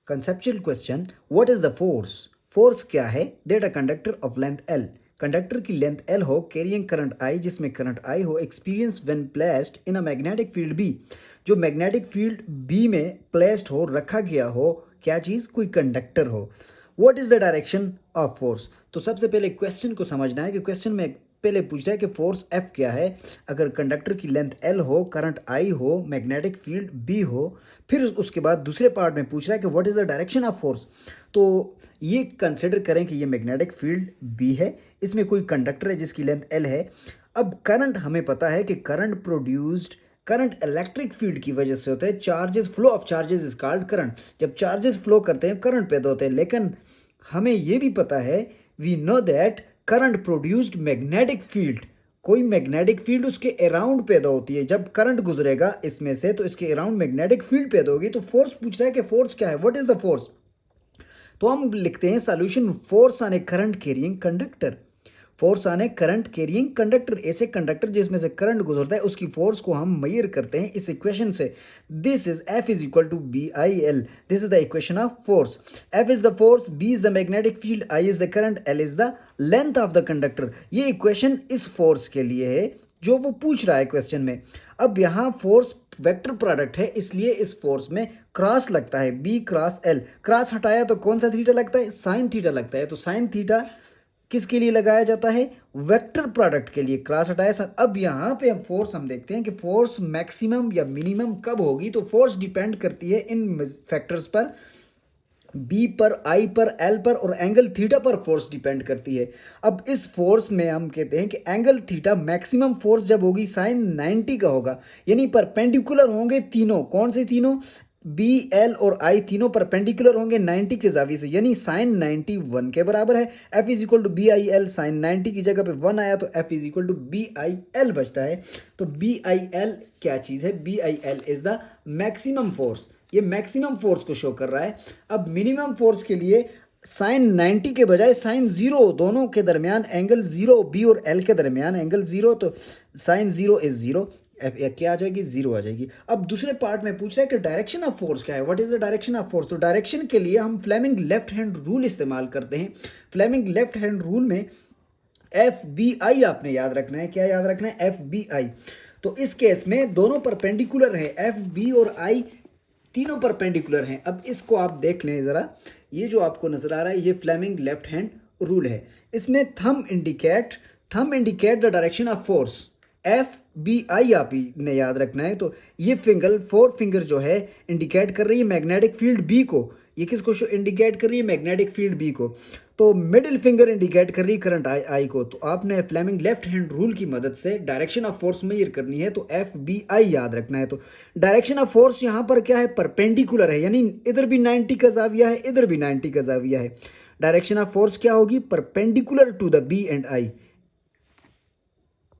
Conceptual question, what is the force? Force क्या है? That a conductor of length L, conductor की length L हो, carrying current I, जिसमें current I हो, experience when placed in a magnetic field B, जो magnetic field B में placed हो, रखा गया हो, क्या चीज? कोई कंडक्टर हो। What is the direction of force? तो सबसे पहले क्वेश्चन को समझना है कि क्वेश्चन में पहले पूछ रहा है कि फोर्स एफ क्या है। अगर कंडक्टर की लेंथ एल हो, करंट आई हो, मैग्नेटिक फील्ड बी हो, फिर उसके बाद दूसरे पार्ट में पूछ रहा है कि what is the direction of force. तो ये कंसिडर करें कि ये मैग्नेटिक फील्ड बी है, इसमें कोई कंडक्टर है जिसकी लेंथ एल है। अब करंट हमें पता है कि करंट इलेक्ट्रिक फील्ड की वजह से होता है। Charges, flow of charges is called current. जब चार्जेस फ्लो करते हैं करंट पैदा होते हैं, लेकिन हमें यह भी पता है, we know that current produced magnetic field. कोई मैग्नेटिक फील्ड उसके अराउंड पैदा होती है। जब करंट गुजरेगा इसमें से तो इसके अराउंड मैग्नेटिक फील्ड पैदा होगी। तो फोर्स पूछ रहा है कि फोर्स क्या है, व्हाट इज द फोर्स? तो हम लिखते हैं solution, force on A current carrying conductor. Force on A current carrying conductor, ऐसे कंडक्टर जिसमें से करंट गुजरता है उसकी फोर्स को हम मेजर करते हैं इस इक्वेशन से। This is F is equal to B I L, this is the equation of force. F is the force, B is the magnetic field, I is the current, L is the length of the conductor. ये equation इस force के लिए है जो वो पूछ रहा है क्वेश्चन में। अब यहाँ फोर्स वेक्टर प्रोडक्ट है, इसलिए इस फोर्स में क्रॉस लगता है, B क्रॉस L। क्रॉस हटाया तो कौन सा थीटा लगता है? साइन थीटा लगता है। तो साइन थीटा किसके लिए लगाया जाता है? वेक्टर प्रोडक्ट के लिए। क्रॉस हटाया। अब यहाँ पे हम फोर्स देखते हैं कि फोर्स मैक्सिमम या मिनिमम कब होगी। तो फोर्स डिपेंड करती है इन फैक्टर्स पर, बी पर, आई पर, एल पर और एंगल थीटा पर फोर्स डिपेंड करती है। अब इस फोर्स में हम कहते हैं कि एंगल थीटा मैक्सिमम फोर्स जब होगी साइन 90 का होगा, यानी परपेंडिकुलर होंगे तीनों। कौन से तीनों? बी, एल और आई तीनों परपेंडिकुलर होंगे 90 के जावी से, यानी साइन 90 1 के बराबर है। F is equal to B I L, sine 90 की जगह पे 1 आया तो F is equal to B I L बचता है। तो बी आई एल क्या चीज है? B I L is the maximum force. ये मैक्सिमम फोर्स को शो कर रहा है। अब मिनिमम फोर्स के लिए साइन 90 के बजाय साइन 0, दोनों के दरमियान एंगल 0, बी और एल के दरमियान एंगल 0, तो साइन 0 इज 0, क्या आ जाएगी? 0 आ जाएगी। अब दूसरे पार्ट में पूछ रहा है कि डायरेक्शन ऑफ फोर्स क्या है, what is the direction of force? तो डायरेक्शन के लिए हम फ्लेमिंग लेफ्ट हैंड रूल इस्तेमाल करते हैं। फ्लेमिंग लेफ्ट हैंड रूल में एफ बी आई आपने याद रखना है। क्या याद रखना है? F B I. तो इस केस में दोनों परपेंडिकुलर है, एफ बी और आई तीनों परपेंडिकुलर हैं। अब इसको आप देख लें जरा, ये जो आपको नजर आ रहा है ये फ्लेमिंग लेफ्ट हैंड रूल है। इसमें thumb indicate the direction of force. F B I आप ही ने याद रखना है। तो ये फोर फिंगर जो है इंडिकेट कर रही है मैग्नेटिक फील्ड बी को। ये किसको इंडिकेट कर रही है? मैग्नेटिक फील्ड बी को। तो मिडिल फिंगर इंडिकेट कर रही है करंट आई को। तो आपने फ्लेमिंग लेफ्ट हैंड रूल की मदद से डायरेक्शन ऑफ फोर्स मेजर करनी है, तो एफ बी आई याद रखना है। तो डायरेक्शन ऑफ फोर्स यहां पर क्या है? परपेंडिकुलर है, यानी इधर भी 90 का जाविया है, इधर भी 90 का जाविया है। डायरेक्शन ऑफ फोर्स क्या होगी? Perpendicular to the B and I.